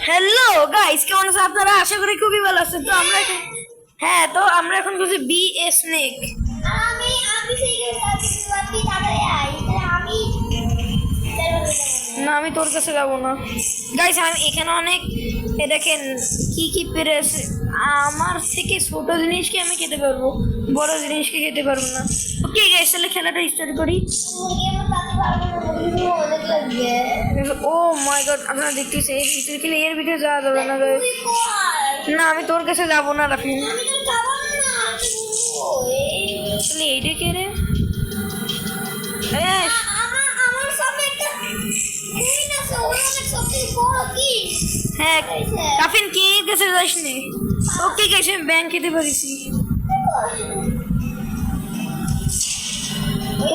Hello guys, কেমন আছেন আপনারা? আশা করি খুবই ভালো আছেন। তো আমরা আমরা এখন করছি বিএ স্নেক। আমি আমি সেই বাতি তাড়াতাড়ি আই আমি না, আমি তোর কাছে যাবো না গাইস। আমি এখানে অনেক দেখেন কি কি পেরেছে। আমার থেকে ছোট জিনিসকে আমি খেতে পারবো, বড় জিনিসকে খেতে পারবো না। ওকে গাইস, তাহলে খেলাটা স্টার্ট করি। ও মাই গড, আপনারা দেখতেছে এর ভিতরে খেলে এর ভিতরে যাওয়া যাবে না গাইস। না, আমি তোর কাছে যাবো না রাফিন। তাহলে এইটা কে রে? হ্যাঁ রাফিন, কে এর কাছে যাস নি? ওকে গাইস, আমি ব্যাংক খেতে পারিছি।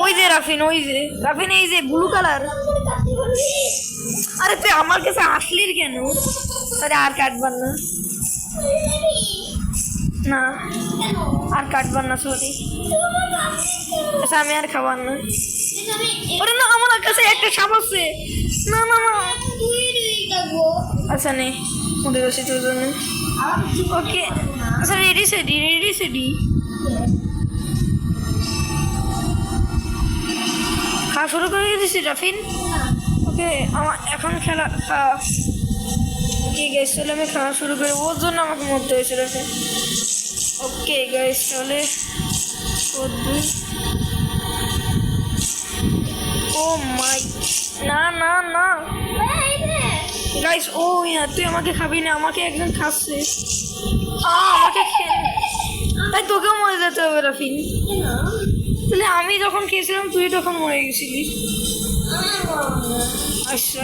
ওই যে রাফিন, ওই যে রাফিন, এই যে ব্লু কালার। আরে তুই আমার কাছে আসলি কেন? আরে আর কাটবার না, না আর কাটবার না, সরি। আচ্ছা, আমি আর খাবার না। ওরে না, আমার কাছে একটা সাপ আছে। না না না, আচ্ছা নে মনে রয়েছে তোর জন্য। ওকে আচ্ছা, রেডি সেডি, রেডি সেডি। খাওয়া শুরু করে দিয়েছি রাফিন। ওকে, আমার এখন খেলা ওকে গাইস, তাহলে আমি খাওয়া শুরু করি। ওর জন্য আমাকে মরতে হয়েছে রাফিন। ওকে গাইস, তাহলে ও মাই, না না না গাইস, ও ইয়া তুই আমাকে খাবি না, আমাকে একজন খাচ্ছে। আমাকে তাই তোকেও মরে যেতে হবে রাফিন। তাহলে আমি যখন খেয়েছিলাম তুই তখন মরে গেছিলি। আচ্ছা,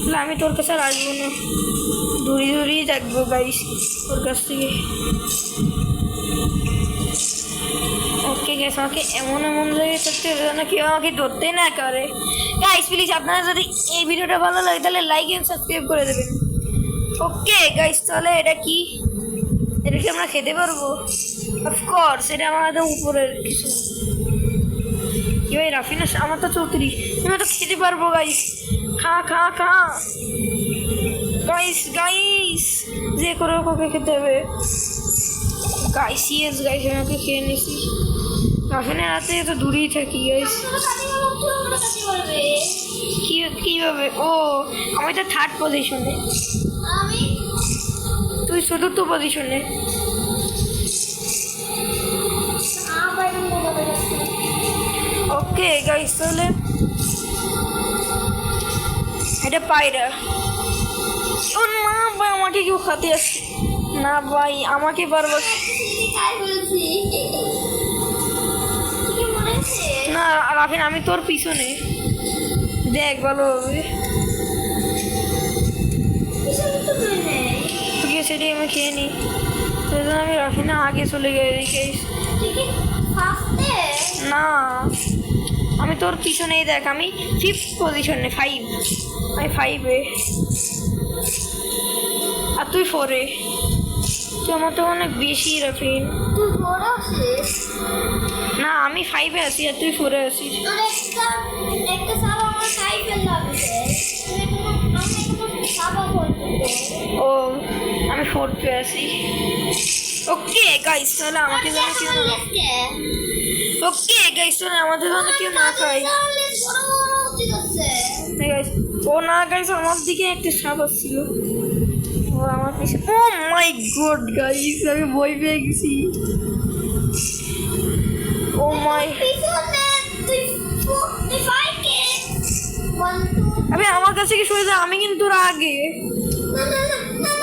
তাহলে আমি তোর কাছে আর আসবো না, দূরে দূরেই থাকবো গাইস তোর কাছ থেকে। ওকে গাইস, আমাকে এমন এমন জায়গায় থাকতে হবে যেন কেউ আমাকে ধরতে না করে। গাইস প্লিজ, আপনারা যদি এই ভিডিওটা ভালো লাগে তাহলে লাইক এন্ড সাবস্ক্রাইব করে দেবেন। ওকে গাইস, তাহলে এটা কি? এটা কি আমরা খেতে পারবো? অফকোর্স, এটা আমাদের উপরের কিছু। কি ভাই রাফিনা, আমার তো 34, আমি তো খেতে পারবো গাইস। খা খা খা গাইস, গাইস যে করে ওকে খেতে হবে গাইস। ইয়েস গাইস, আমাকে খেয়ে নিছি। রাফিনের হাতে তো দূরেই থাকি গাইস। কিভাবে? ও আমি তো থার্ড পজিশনে, তুই চতুর্থ পজিশনে। ওকে গাইস, তাহলে এটা পায়রা। ও না ভাই, আমাকে কেউ খাতে আসছে না ভাই, আমাকে বারবার। না রাফিন, আমি তোর পিছনে, দেখ ভালোভাবে। তোকে সেটাই আমি খেয়ে নিই, সেই জন্য আমি রাফিনা আগে চলে গেছি। না, আমি তোর পিছনেই, দেখ আমি 5th পজিশনে, 5, আমি 5-এ আর তুই 4-এ। তুই আমার তো অনেক বেশি রাফিন। না, আমি 5-এ আছি আর তুই 4-এ আছিস। ও আমি 4th-এ আছি। ওকে গাইস, তাহলে আমাকে যেন কেউ না, ওকে গাইস তাহলে আমাদের যেন কেউ না খায়। ও না গাইস, আমার দিকে একটা সাপ আসছিল, ও আমার পিছে। ও মাই গড গাইস, আমি ভয় পেয়ে গেছি। ও মাই, আমি আমার কাছে কি সরে যা, আমি কিন্তু তোর আগে,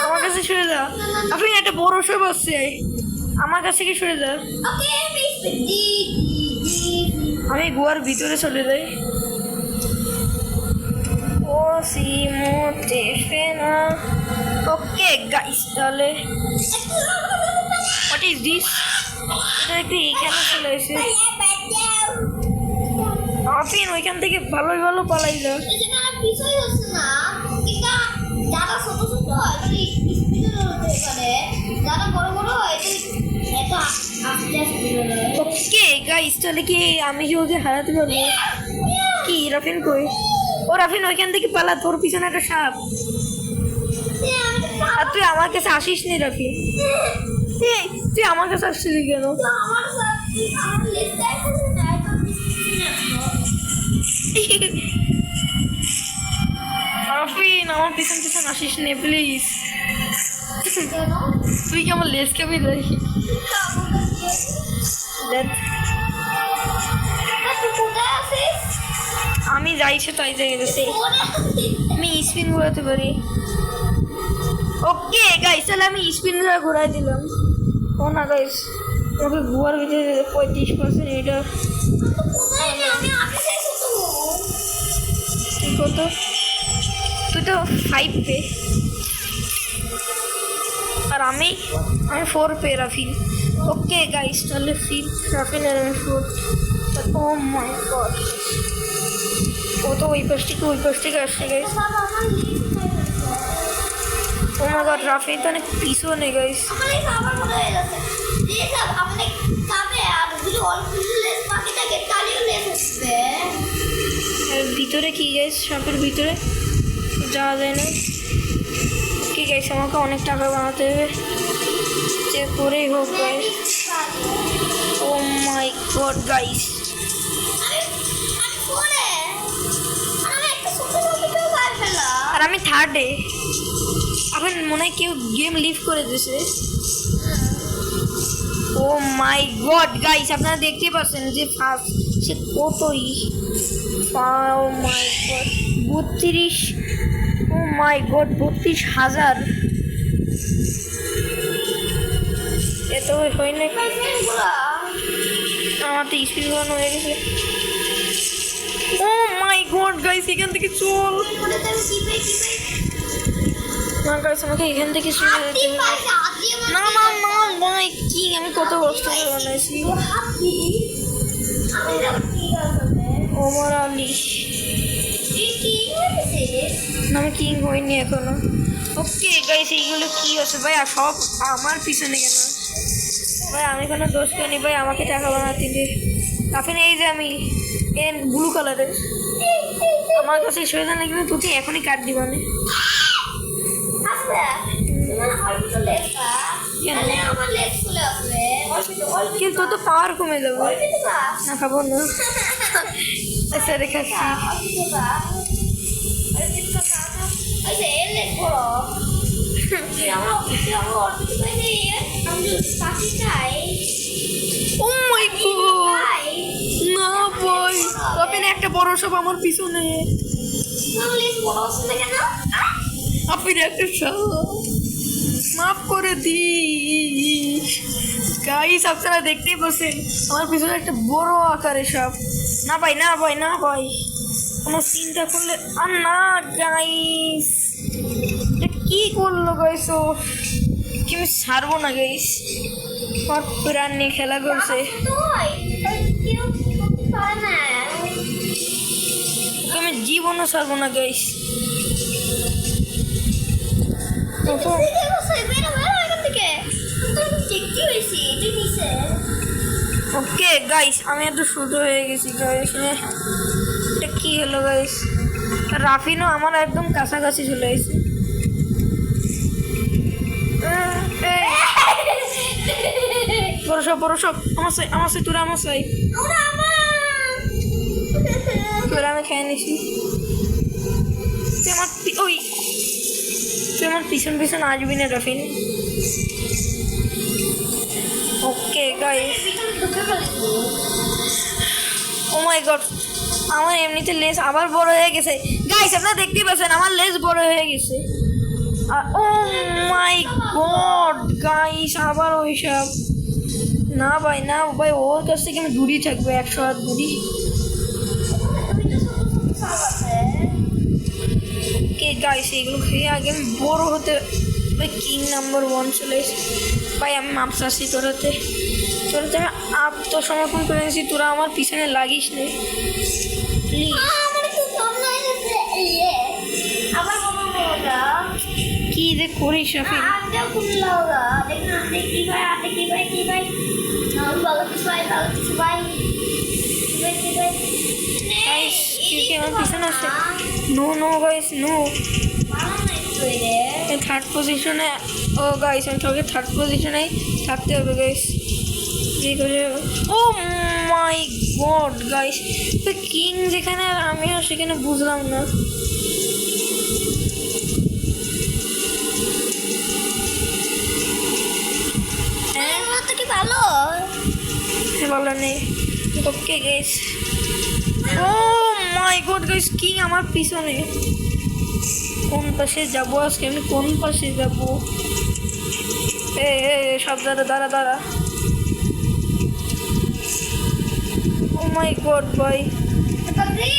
আমার কাছে সরে যা। আপনি একটা বড় সাপ আসছে, আমার কাছে কি সরে যা। আমি গোয়ার ভিতরে চলে যাই। ও সিমোতে ফেনা। ওকে গাইস, তাহলে হোয়াট ইজ দিস? এটা একটু এইখানে চলে এসে আপনি ওইখান থেকে ভালোই ভালো পালাইলো। ওকে গাইস, তাহলে কি আমি কি ওকে হারাতে পারবো? কি রাফিন কই? ও রাফিন ওইখান থেকে পালা, তোর পিছনে একটা সাপ। আমি তো আর তুই আমার কাছে আসিস নি রাফিন, এই তুই আমার কাছে আসছিলি কেন? আমার সাথে আমার লেজটা এখানে নাই তো রাফিন আমার পিছন পিছন আসিস নে প্লিজ। কেন তুই কি আমার লেজ কাপি দেখি? তুই কোথায় আছিস আমি যাইছে তাই যাই গেছে, কোথায় আছিস আমি স্পিন ঘোরাতে পারি। ওকে গাইস, তাহলে আমি স্পিন ঘোরাই দিলাম। ও না গাইস, ওকে ঘোরার ভিতরে 35% এটা কোথায় রে? আমি আগে যাইছি তো তুই কত? তুই তো 5 পে আর আমি 4 পে রাফিন। ওকে গাইস, তাহলে রাফিন আর আমি 4। ও মাই গড, ও তো ওই পাশ থেকে আসছে গাইস। বাবা আমার লেজ ও মাই গড, রাফিন তো অনেক পিছনে গাইস। আমার এই খাবার মনে হয়ে যাচ্ছে যে সব আপনি খাবে আর যদি অল্প লেজ বাকি থাকে তাহলেও লেজ উঠবে আর ভিতরে কি গাইস? সাপের ভিতরে যাওয়া যায় না। কি গাইস, আমাকে অনেক টাকা বানাতে হবে, যে করেই হোক guys. O my god guys, আমি পরে আমি একটা ছোট ছোট খাই ফেলা আর আমি 3rd-এ। এখন মনে হয় কেউ গেম লিভ করে দিয়েছে। ও মাই গড গাইস, আপনারা দেখতেই পাচ্ছেন যে ফার্স্ট সে কতই। ও my god 32, O my god 32,000। এত হয় না কি? আমার তো স্পিড ঘোরানো হয়ে গেছে। ও মাই গড গাইস, এখান থেকে চল না গাইস, আমাকে এখান থেকে চলে যেতে হবে। না না না ভাই, কি আমি কত কষ্ট করে বানাইছি। ওমর আলী, না আমি কিং হইনি এখনো। ওকে গাইস, এইগুলো কি আছে ভাই? আর সব আমার পিছনে কেন ভাই? আমি কোনো দোষ করিনি ভাই, আমাকে টাকা বানাতে দে। তারপরে এই যে আমি ব্লু কালারের, আমার কাছে সুবিধা নেই, কিন্তু তুই এখনই কাট দিবা না। কিন্তু তো পাওয়ার কমে যাবে না, খাবো না। আচ্ছা রেখাচ্ছি। ও মাই গড, না ভাই, আপনি একটা বড় সব আমার পিছনে, আপনি একটা সব মাফ করে দিস। গাইস আপনারা দেখতেই পাচ্ছেন আমার পিছনে একটা বড় আকারের সাপ। না ভাই, না ভাই, না ভাই, কোনো চিন্তা করলে আর না গাইস। এটা কি করলো গাইস? ও কি আমি ছাড়বো না গাইস, আমার প্রাণ নিয়ে খেলা করছে। ওকে আমি জীবনও ছাড়বো না গাইস। ওকে গাইস, আমি এত ছোট হয়ে গেছি গাইস। এটা কি হলো গাইস? রাফিনও আমার একদম কাছাকাছি চলে এসেছে। পরশব আমার সাই তোরা আমার সাই তোরা আমি খেয়ে নিছি। তুই আমার পিছন পিছন আসবি না রাফিন। Okay guys, O my god, আমার এমনিতে লেজ আবার বড় হয়ে গেছে গাইস। আপনারা দেখতেই পাচ্ছেন আমার লেজ বড় হয়ে গেছে। ও মাই গড গাইস, আবার ওইসব। না ভাই, না ভাই, ওর কাছ থেকে আমি দূরই থাকবো, 100 হাত দূরই। কে গাইস, এগুলো খেয়ে আগে আমি বড় হতে ভাই কিং নাম্বার 1 চলে এসে ভাই। আমি মাপ চাচ্ছি তোরাতে আমি আত্মসমর্পণ করে নিয়েছি, তোরা আমার পিছনে লাগিস নে প্লিজ। কি যে করিস রাফিন? গাইস কি আমার পিছনে আছে no no guys no third পজিশনে ও গাইস আমি তোকে থার্ড পজিশনে থাকতে হবে গাইস যে করে ও মাই গড গাইস তো কিং যেখানে আর আমিও সেখানে বুঝলাম না কি ভালো ভালো নেই okay guys O my god guys king আমার পিছনে কোন পাশে যাবো আজকে আমি কোন পাশে যাবো এ সব দাঁড়া দাঁড়া ও মাই গড ভাই পাগলি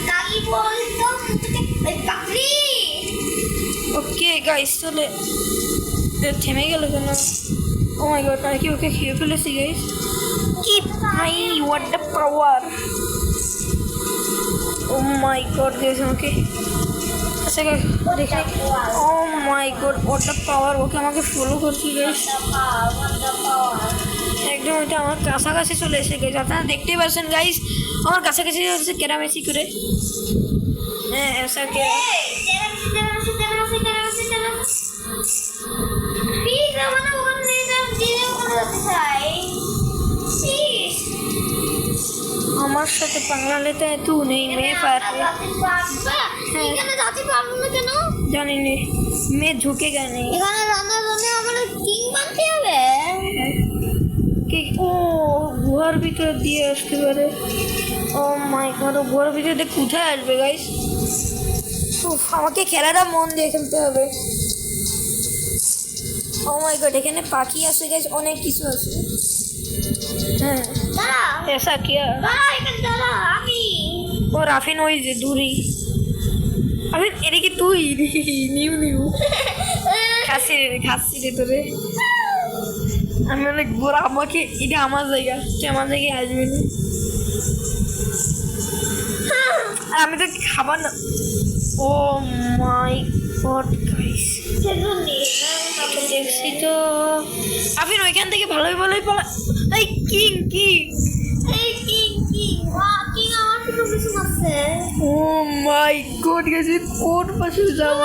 কাকি বলতো পাগলি ওকে গাইস চলে থেমে গেল কেন ও মাই গড আমি কি ওকে খেয়ে ফেলেছি গাইস কি ভাই what the power oh my god guys আমাকে আচ্ছা গাইস দেখে oh my god what the power okay আমাকে ফলো করছি গাইস একদম ওইটা আমার কাছাকাছি চলে এসে গেছে আপনারা দেখতেই পাচ্ছেন গাইস আমার কাছাকাছি হচ্ছে কেরামেসি করে হ্যাঁ এসা কে আমার সাথে পাঙ্গা लेते हैं तू नहीं मैं पार জানি নে मैं झुकेगा नहीं এখানে রান্নার জন্য আমাদের কিং বানতে হবে কি ও গুহার ভিতর দিয়ে আসতে পারে ও মাই গড ও গুহার ভিতর দিয়ে কোথায় আসবে গাইস আমাকে খেলাটা মন দিয়ে খেলতে হবে ও মাই গড এখানে পাখি আছে গাইস অনেক কিছু আছে হ্যাঁ দাঁড়া ऐसा क्या দাঁড়া এখানে দাঁড়া আমি ও রাফিন ওই যে দূরে আমি এটা কি তুই নিউ খাসি রে তোরে আমি অনেক বড় আমাকে এটা আমার জায়গা তুই আমার জায়গায় আসবি না আর আমি তো খাবার না ও মাই গড গাইস দেখছি তো আপনি ওইখান থেকে ভালোই পালা এই কিং এই কিং কিং আমার থেকে পিছু আছে ও মাই গড গেছে কোন পাশে যাবো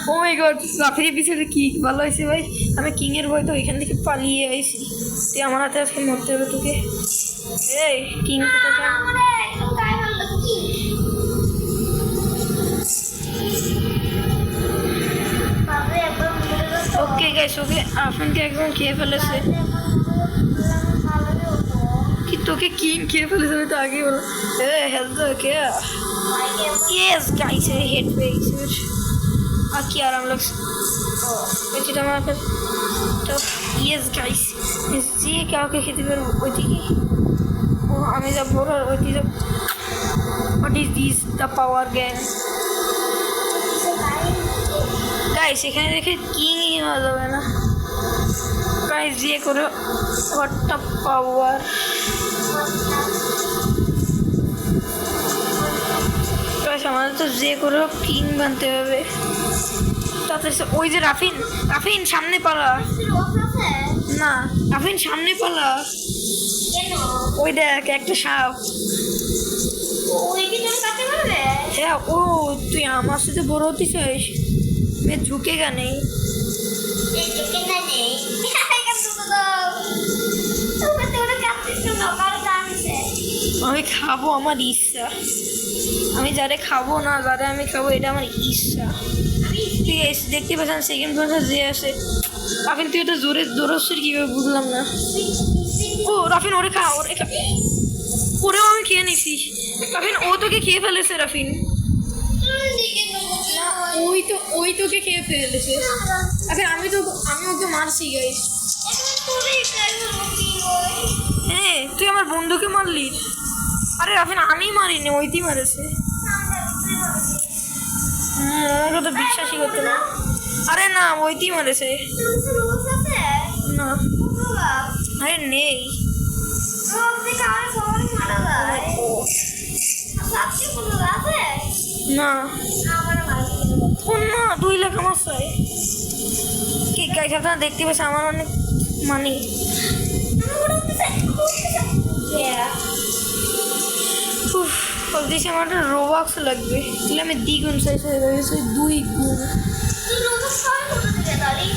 ও মাই গড রাফির পিছনে কি ভালো হয়েছে ভাই আমি কিং এর ভয় তো এখান থেকে পালিয়ে আইছি তুই আমার হাতে আজকে মরতে হবে তোকে এই কিং কোথায় ওকে গাইস ওকে আপনাকে একদম খেয়ে ফেলেছে कि तो के किंग के फैले से तो आगे बोलो ए हेल्थ क्या yes guys I hate basis आ क्या आराम लग ওই যেটা আমার তো यस गाइस যে কাউকে খেতে পারবো ওইদিকে ও আমি যা বড় ওইদিকে what is this the power gang guys এখানে দেখে কিংই হওয়া যাবে না গাইস দিয়ে করো হোয়াট দ্য পাওয়ার আমাদের তো যে করে কিং বানতে হবে তাতে ওই যে রাফিন সামনে পালা না রাফিন সামনে পালা ওই দেখ একটা সাপ হ্যাঁ ও তুই আমার সাথে বড় হতে চাইস मैं झुकेगा नहीं আমি খাবো আমার ইচ্ছা আমি যারে খাবো না যারে আমি খাবো এটা আমার ইচ্ছা ঠিক আছে দেখতে পাচ্ছেন সেকেন্ড পর্যন্ত যে আসে রাফিন তুই এটা জোরস্বর কীভাবে বুঝলাম না ও রাফিন ওরে খা ওরেও আমি খেয়ে নিছি রাফিন ও তোকে খেয়ে ফেলেছে রাফিন ওই তোকে খেয়ে ফেলেছে এখন আমি ওকে মারছি গাইস হ্যাঁ তুই আমার বন্ধুকে মারলি আরে রাফিন আমি মারিনি ওইটি মারেছে আমাকে তো বিশ্বাসই করতে না আরে না ওইটি মারেছে না আরে নেই না না 2 লাখ আমার চাই কি গাইস আপনারা দেখতে পাচ্ছেন আমার অনেক মানি বলতেছি আমার একটা রোবাক্স লাগবে, তাহলে আমি দ্বিগুণ সাইজ হয়ে যাবে, 2 গুণ। তুই রোবট খাওয়া কোথা থেকে দাঁড়ি?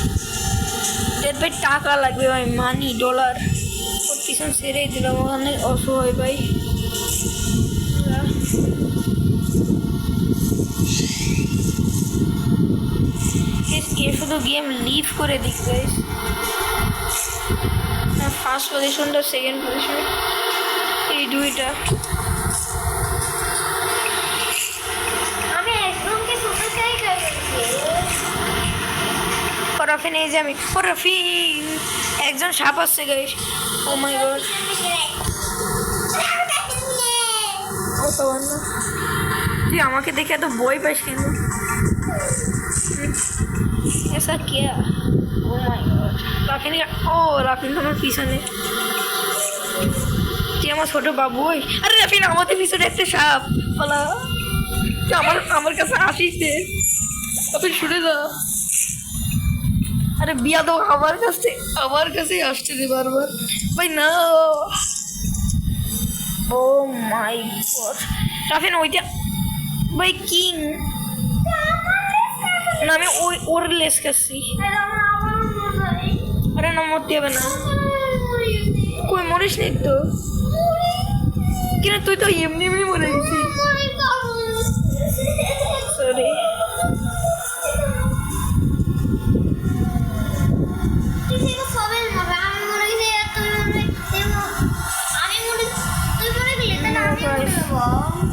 এর ভাই টাকা লাগবে ভাই, মানি ডলার। ওর পিছন ছেড়েই দিলাম, অনেক অসহায় ভাই। এ শুধু গেম লিভ করে দিক গাইস। ফার্স্ট পজিশনটা, সেকেন্ড পজিশন, এই দুইটা। আমি একদমকে সুপার ক্যারি করেছি। রাফিন এই যে আমি, ও রাফিন একজন সাপ আসছে গাইস। ও মাই গড, তুই আমাকে দেখে এত বই পাইস কেন? ऐसा क्या? ओ माय गॉड, রাফিন, ও রাফিন তোমার পিছনে, তুই আমার ছোট বাবু ওই। আরে রাফিন আমাদের পিছনে একটা সাপ পালা, তুই আমার কাছে আসিস রে রাফিন, শুনে যা। আরে বিয়া তো আমার কাছেই আসছে রে বারবার ভাই, না। ও মাই গড রাফিন ওইটা ভাই কিং না, আমি ওর লেস কাছি। আরে না, মরতে হবে না, কই মরিস নি তো, কিন্তু তুই তো এমনি এমনি মরে গেছিস। সরি,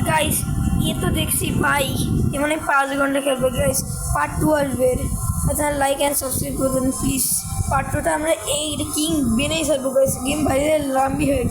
গাইস ये तो দেখছি ভাই, এ মানে 5 ঘন্টা খেলবে গাইস। পার্ট 2 আসবে, আচ্ছা লাইক অ্যান্ড সাবস্ক্রাইব করবেন প্লিজ। পার্ট 2টা আমরা এই কিং বেনেই ছাড়বো গাইস, গেম ভাইরাল লম্বি হয়ে